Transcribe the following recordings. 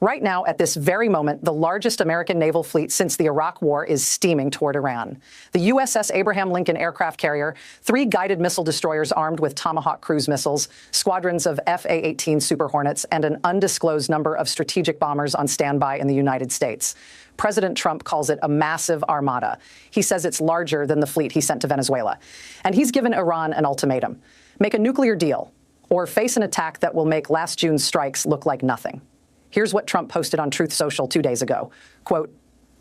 Right now, at this very moment, the largest American naval fleet since the Iraq War is steaming toward Iran. The USS Abraham Lincoln aircraft carrier, 3 guided missile destroyers armed with Tomahawk cruise missiles, squadrons of F/A-18 Super Hornets, and an undisclosed number of strategic bombers on standby in the United States. President Trump calls it a massive armada. He says it's larger than the fleet he sent to Venezuela. And he's given Iran an ultimatum: make a nuclear deal or face an attack that will make last June's strikes look like nothing. Here's what Trump posted on Truth Social 2 days ago. Quote,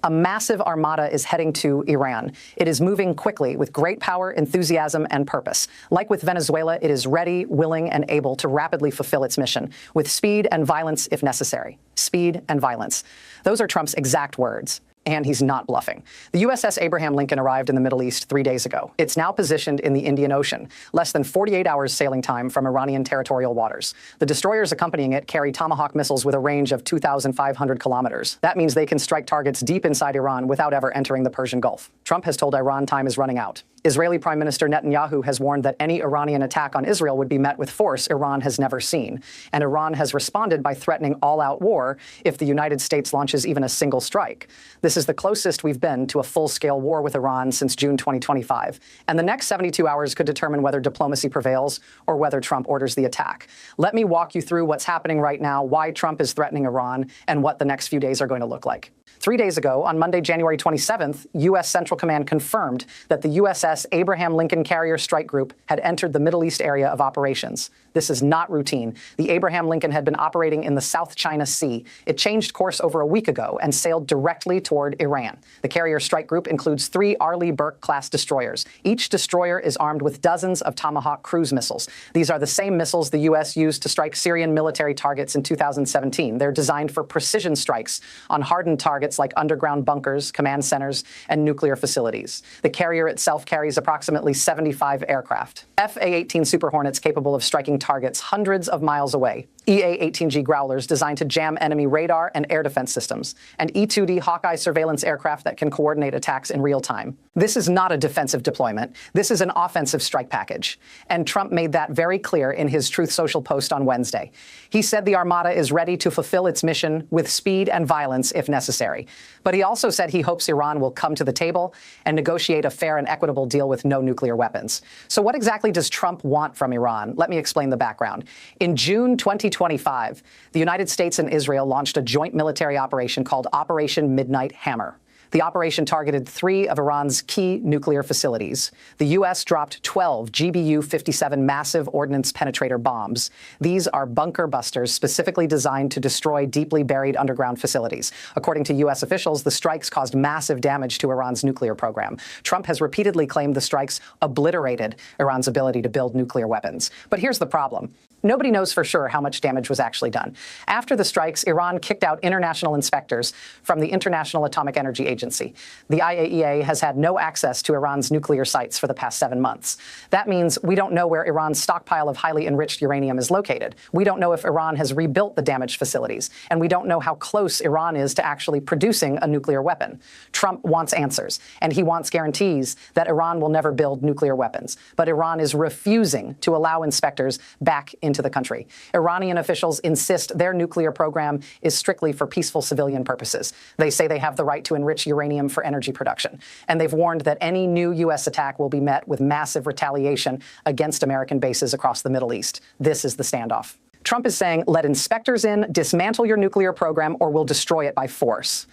"A massive armada is heading to Iran. It is moving quickly with great power, enthusiasm, and purpose. Like with Venezuela, it is ready, willing, and able to rapidly fulfill its mission, with speed and violence if necessary." Speed and violence. Those are Trump's exact words. And he's not bluffing. The USS Abraham Lincoln arrived in the Middle East 3 days ago. It's now positioned in the Indian Ocean, less than 48 hours sailing time from Iranian territorial waters. The destroyers accompanying it carry Tomahawk missiles with a range of 2,500 kilometers. That means they can strike targets deep inside Iran without ever entering the Persian Gulf. Trump has told Iran time is running out. Israeli Prime Minister Netanyahu has warned that any Iranian attack on Israel would be met with force Iran has never seen. And Iran has responded by threatening all-out war if the United States launches even a single strike. This is the closest we've been to a full-scale war with Iran since June 2025. And the next 72 hours could determine whether diplomacy prevails or whether Trump orders the attack. Let me walk you through what's happening right now, why Trump is threatening Iran, and what the next few days are going to look like. 3 days ago, on Monday, January 27th, U.S. Central Command confirmed that the USS Abraham Lincoln Carrier Strike Group had entered the Middle East area of operations. This is not routine. The Abraham Lincoln had been operating in the South China Sea. It changed course over a week ago and sailed directly toward Iran. The Carrier Strike Group includes 3 Arleigh Burke-class destroyers. Each destroyer is armed with dozens of Tomahawk cruise missiles. These are the same missiles the U.S. used to strike Syrian military targets in 2017. They're designed for precision strikes on hardened targets like underground bunkers, command centers, and nuclear facilities. The carrier itself carries approximately 75 aircraft. F/A-18 Super Hornets capable of striking targets hundreds of miles away. EA-18G Growlers designed to jam enemy radar and air defense systems, and E-2D Hawkeye surveillance aircraft that can coordinate attacks in real time. This is not a defensive deployment. This is an offensive strike package. And Trump made that very clear in his Truth Social post on Wednesday. He said the Armada is ready to fulfill its mission with speed and violence if necessary. But he also said he hopes Iran will come to the table and negotiate a fair and equitable deal with no nuclear weapons. So what exactly does Trump want from Iran? Let me explain the background. In June 2025, the United States and Israel launched a joint military operation called Operation Midnight Hammer. The operation targeted 3 of Iran's key nuclear facilities. The U.S. dropped 12 GBU-57 massive ordnance penetrator bombs. These are bunker busters specifically designed to destroy deeply buried underground facilities. According to U.S. officials, the strikes caused massive damage to Iran's nuclear program. Trump has repeatedly claimed the strikes obliterated Iran's ability to build nuclear weapons. But here's the problem. Nobody knows for sure how much damage was actually done. After the strikes, Iran kicked out international inspectors from the International Atomic Energy Agency. The IAEA has had no access to Iran's nuclear sites for the past 7 months. That means we don't know where Iran's stockpile of highly enriched uranium is located. We don't know if Iran has rebuilt the damaged facilities. And we don't know how close Iran is to actually producing a nuclear weapon. Trump wants answers, and he wants guarantees that Iran will never build nuclear weapons. But Iran is refusing to allow inspectors back into the country. Iranian officials insist their nuclear program is strictly for peaceful civilian purposes. They say they have the right to enrich uranium for energy production. And they've warned that any new U.S. attack will be met with massive retaliation against American bases across the Middle East. This is the standoff. Trump is saying, let inspectors in, dismantle your nuclear program, or we'll destroy it by force.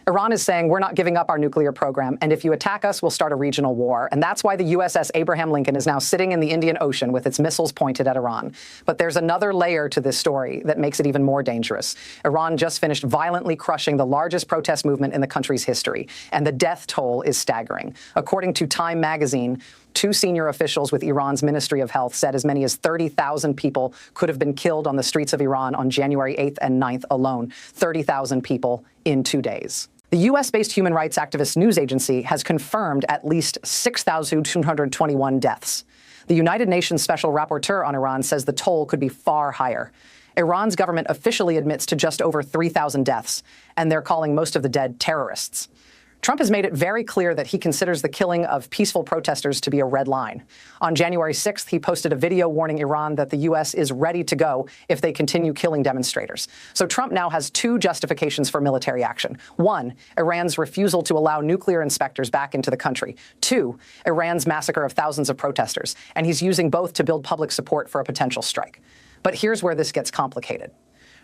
Iran is saying we're not giving up our nuclear program, and if you attack us, we'll start a regional war. And that's why the USS Abraham Lincoln is now sitting in the Indian Ocean with its missiles pointed at Iran. But there's another layer to this story that makes it even more dangerous. Iran just finished violently crushing the largest protest movement in the country's history, and the death toll is staggering. According to Time magazine, 2 senior officials with Iran's Ministry of Health said as many as 30,000 people could have been killed on the streets of Iran on January 8th and 9th alone. 30,000 people in 2 days. The U.S.-based human rights activist news agency has confirmed at least 6,221 deaths. The United Nations Special Rapporteur on Iran says the toll could be far higher. Iran's government officially admits to just over 3,000 deaths, and they're calling most of the dead terrorists. Trump has made it very clear that he considers the killing of peaceful protesters to be a red line. On January 6th, he posted a video warning Iran that the U.S. is ready to go if they continue killing demonstrators. So Trump now has two justifications for military action. One, Iran's refusal to allow nuclear inspectors back into the country. Two, Iran's massacre of thousands of protesters. And he's using both to build public support for a potential strike. But here's where this gets complicated.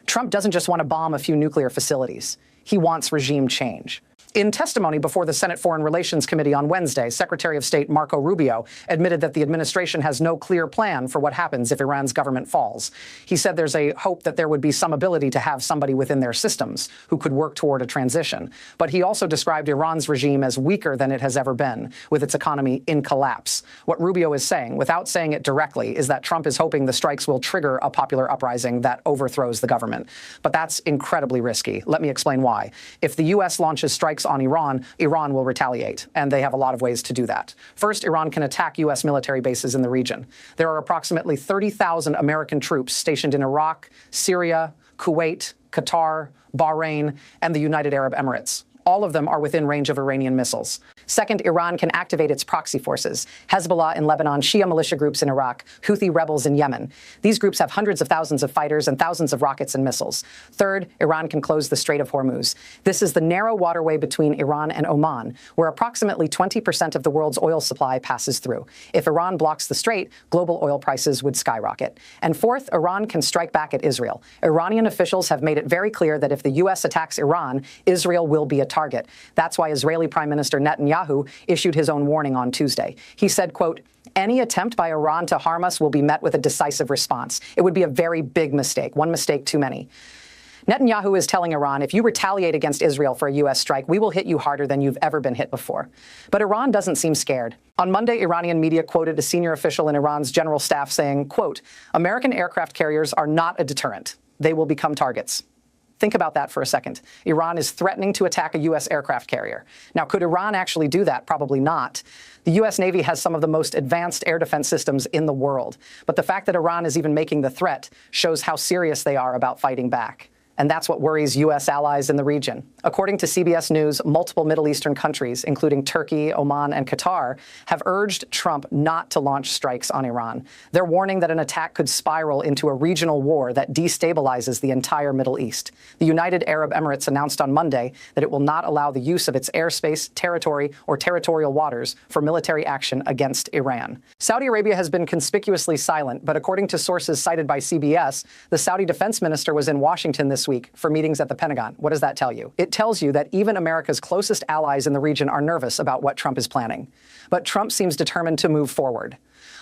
Trump doesn't just want to bomb a few nuclear facilities. He wants regime change. In testimony before the Senate Foreign Relations Committee on Wednesday, Secretary of State Marco Rubio admitted that the administration has no clear plan for what happens if Iran's government falls. He said there's a hope that there would be some ability to have somebody within their systems who could work toward a transition. But he also described Iran's regime as weaker than it has ever been, with its economy in collapse. What Rubio is saying, without saying it directly, is that Trump is hoping the strikes will trigger a popular uprising that overthrows the government. But that's incredibly risky. Let me explain why. If the U.S. launches strikes on Iran, Iran will retaliate, and they have a lot of ways to do that. First, Iran can attack U.S. military bases in the region. There are approximately 30,000 American troops stationed in Iraq, Syria, Kuwait, Qatar, Bahrain, and the United Arab Emirates. All of them are within range of Iranian missiles. Second, Iran can activate its proxy forces, Hezbollah in Lebanon, Shia militia groups in Iraq, Houthi rebels in Yemen. These groups have hundreds of thousands of fighters and thousands of rockets and missiles. Third, Iran can close the Strait of Hormuz. This is the narrow waterway between Iran and Oman, where approximately 20% of the world's oil supply passes through. If Iran blocks the strait, global oil prices would skyrocket. And fourth, Iran can strike back at Israel. Iranian officials have made it very clear that if the U.S. attacks Iran, Israel will be a target. That's why Israeli Prime Minister Netanyahu issued his own warning on Tuesday. He said, quote, "Any attempt by Iran to harm us will be met with a decisive response. It would be a very big mistake, one mistake too many." Netanyahu is telling Iran, if you retaliate against Israel for a U.S. strike, we will hit you harder than you've ever been hit before. But Iran doesn't seem scared. On Monday, Iranian media quoted a senior official in Iran's general staff saying, quote, "American aircraft carriers are not a deterrent. They will become targets." Think about that for a second. Iran is threatening to attack a U.S. aircraft carrier. Now, could Iran actually do that? Probably not. The U.S. Navy has some of the most advanced air defense systems in the world. But the fact that Iran is even making the threat shows how serious they are about fighting back. And that's what worries U.S. allies in the region. According to CBS News, multiple Middle Eastern countries, including Turkey, Oman, and Qatar, have urged Trump not to launch strikes on Iran. They're warning that an attack could spiral into a regional war that destabilizes the entire Middle East. The United Arab Emirates announced on Monday that it will not allow the use of its airspace, territory, or territorial waters for military action against Iran. Saudi Arabia has been conspicuously silent, but according to sources cited by CBS, the Saudi defense minister was in Washington this week for meetings at the Pentagon. What does that tell you? It tells you that even America's closest allies in the region are nervous about what Trump is planning. But Trump seems determined to move forward.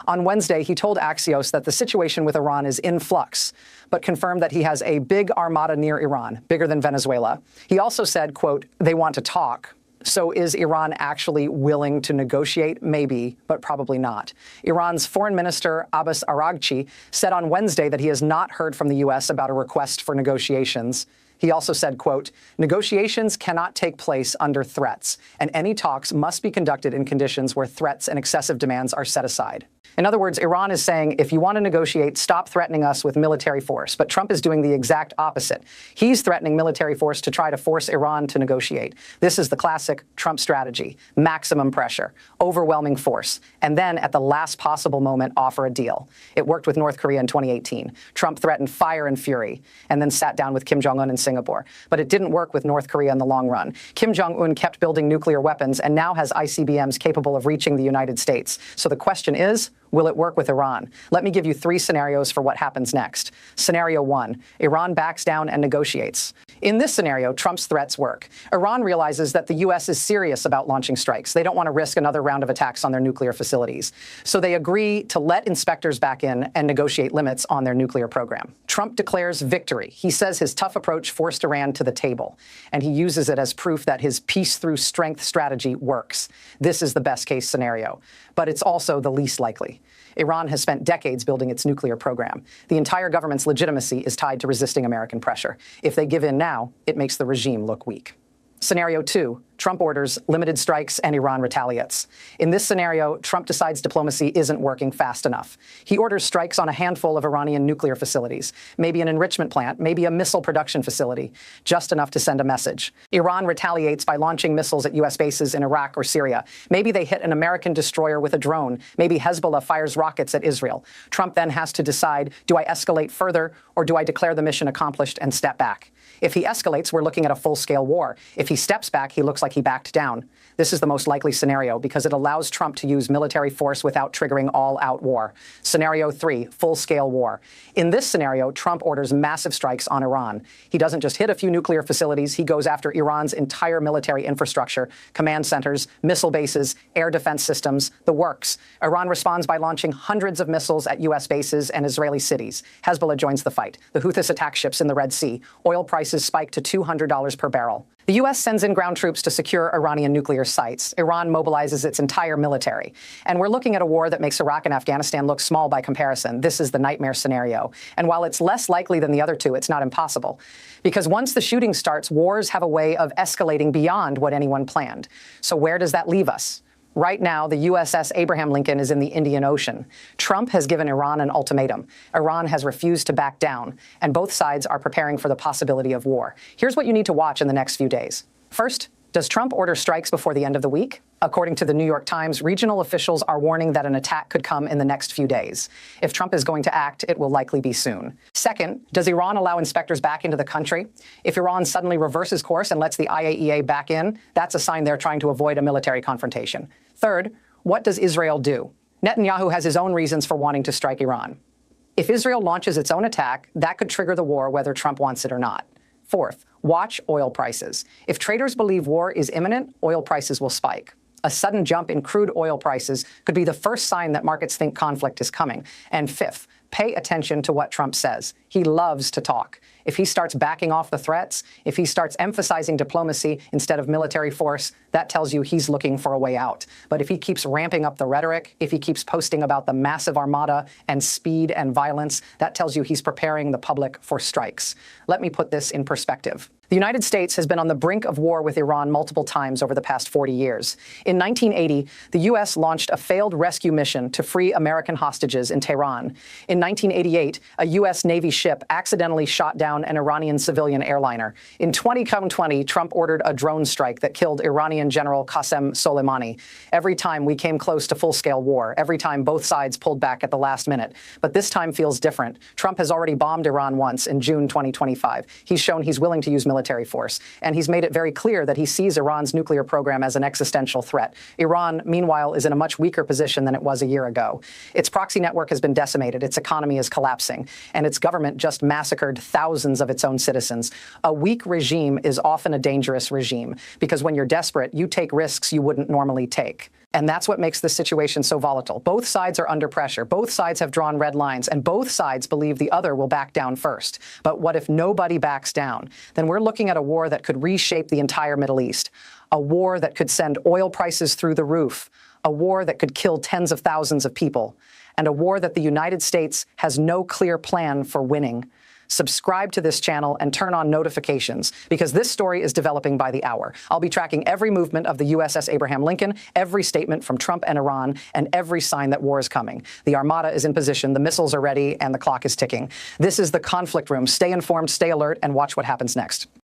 On Wednesday, he told Axios that the situation with Iran is in flux, but confirmed that he has a big armada near Iran, bigger than Venezuela. He also said, quote, "They want to talk." So is Iran actually willing to negotiate? Maybe, but probably not. Iran's Foreign Minister Abbas Araghchi said on Wednesday that he has not heard from the U.S. about a request for negotiations. He also said, quote, "Negotiations cannot take place under threats, and any talks must be conducted in conditions where threats and excessive demands are set aside." In other words, Iran is saying, if you want to negotiate, stop threatening us with military force. But Trump is doing the exact opposite. He's threatening military force to try to force Iran to negotiate. This is the classic Trump strategy: maximum pressure, overwhelming force, and then at the last possible moment offer a deal. It worked with North Korea in 2018. Trump threatened fire and fury, and then sat down with Kim Jong-un in Singapore. But it didn't work with North Korea in the long run. Kim Jong-un kept building nuclear weapons and now has ICBMs capable of reaching the United States. So the question is, will it work with Iran? Let me give you three scenarios for what happens next. Scenario one, Iran backs down and negotiates. In this scenario, Trump's threats work. Iran realizes that the U.S. is serious about launching strikes. They don't want to risk another round of attacks on their nuclear facilities. So they agree to let inspectors back in and negotiate limits on their nuclear program. Trump declares victory. He says his tough approach forced Iran to the table, and he uses it as proof that his peace through strength strategy works. This is the best case scenario, but it's also the least likely. Iran has spent decades building its nuclear program. The entire government's legitimacy is tied to resisting American pressure. If they give in now, it makes the regime look weak. Scenario 2, Trump orders limited strikes and Iran retaliates. In this scenario, Trump decides diplomacy isn't working fast enough. He orders strikes on a handful of Iranian nuclear facilities, maybe an enrichment plant, maybe a missile production facility, just enough to send a message. Iran retaliates by launching missiles at U.S. bases in Iraq or Syria. Maybe they hit an American destroyer with a drone. Maybe Hezbollah fires rockets at Israel. Trump then has to decide, do I escalate further or do I declare the mission accomplished and step back? If he escalates, we're looking at a full-scale war. If he steps back, he looks like he backed down. This is the most likely scenario because it allows Trump to use military force without triggering all-out war. Scenario 3, full-scale war. In this scenario, Trump orders massive strikes on Iran. He doesn't just hit a few nuclear facilities. He goes after Iran's entire military infrastructure, command centers, missile bases, air defense systems, the works. Iran responds by launching hundreds of missiles at U.S. bases and Israeli cities. Hezbollah joins the fight. The Houthis attack ships in the Red Sea. Oil prices spike to $200 per barrel. The U.S. sends in ground troops to secure Iranian nuclear sites. Iran mobilizes its entire military. And we're looking at a war that makes Iraq and Afghanistan look small by comparison. This is the nightmare scenario. And while it's less likely than the other two, it's not impossible. Because once the shooting starts, wars have a way of escalating beyond what anyone planned. So where does that leave us? Right now, the USS Abraham Lincoln is in the Indian Ocean. Trump has given Iran an ultimatum. Iran has refused to back down, and both sides are preparing for the possibility of war. Here's what you need to watch in the next few days. First, does Trump order strikes before the end of the week? According to the New York Times, regional officials are warning that an attack could come in the next few days. If Trump is going to act, it will likely be soon. Second, does Iran allow inspectors back into the country? If Iran suddenly reverses course and lets the IAEA back in, that's a sign they're trying to avoid a military confrontation. Third, what does Israel do? Netanyahu has his own reasons for wanting to strike Iran. If Israel launches its own attack, that could trigger the war whether Trump wants it or not. Fourth, watch oil prices. If traders believe war is imminent, oil prices will spike. A sudden jump in crude oil prices could be the first sign that markets think conflict is coming. And fifth, pay attention to what Trump says. He loves to talk. If he starts backing off the threats, if he starts emphasizing diplomacy instead of military force, that tells you he's looking for a way out. But if he keeps ramping up the rhetoric, if he keeps posting about the massive armada and speed and violence, that tells you he's preparing the public for strikes. Let me put this in perspective. The United States has been on the brink of war with Iran multiple times over the past 40 years. In 1980, the U.S. launched a failed rescue mission to free American hostages in Tehran. In 1988, a U.S. Navy ship accidentally shot down an Iranian civilian airliner. In 2020, Trump ordered a drone strike that killed Iranian General Qasem Soleimani. Every time we came close to full-scale war, every time both sides pulled back at the last minute. But this time feels different. Trump has already bombed Iran once in June 2025. He's shown he's willing to use military force, and he's made it very clear that he sees Iran's nuclear program as an existential threat. Iran, meanwhile, is in a much weaker position than it was a year ago. Its proxy network has been decimated, its economy is collapsing, and its government just massacred thousands of its own citizens. A weak regime is often a dangerous regime, because when you're desperate, you take risks you wouldn't normally take. And that's what makes this situation so volatile. Both sides are under pressure. Both sides have drawn red lines, and both sides believe the other will back down first. But what if nobody backs down? Then we're looking at a war that could reshape the entire Middle East, a war that could send oil prices through the roof, a war that could kill tens of thousands of people, and a war that the United States has no clear plan for winning. Subscribe to this channel and turn on notifications, because this story is developing by the hour. I'll be tracking every movement of the USS Abraham Lincoln, every statement from Trump and Iran, and every sign that war is coming. The Armada is in position, the missiles are ready, and the clock is ticking. This is the conflict room. Stay informed, stay alert, and watch what happens next.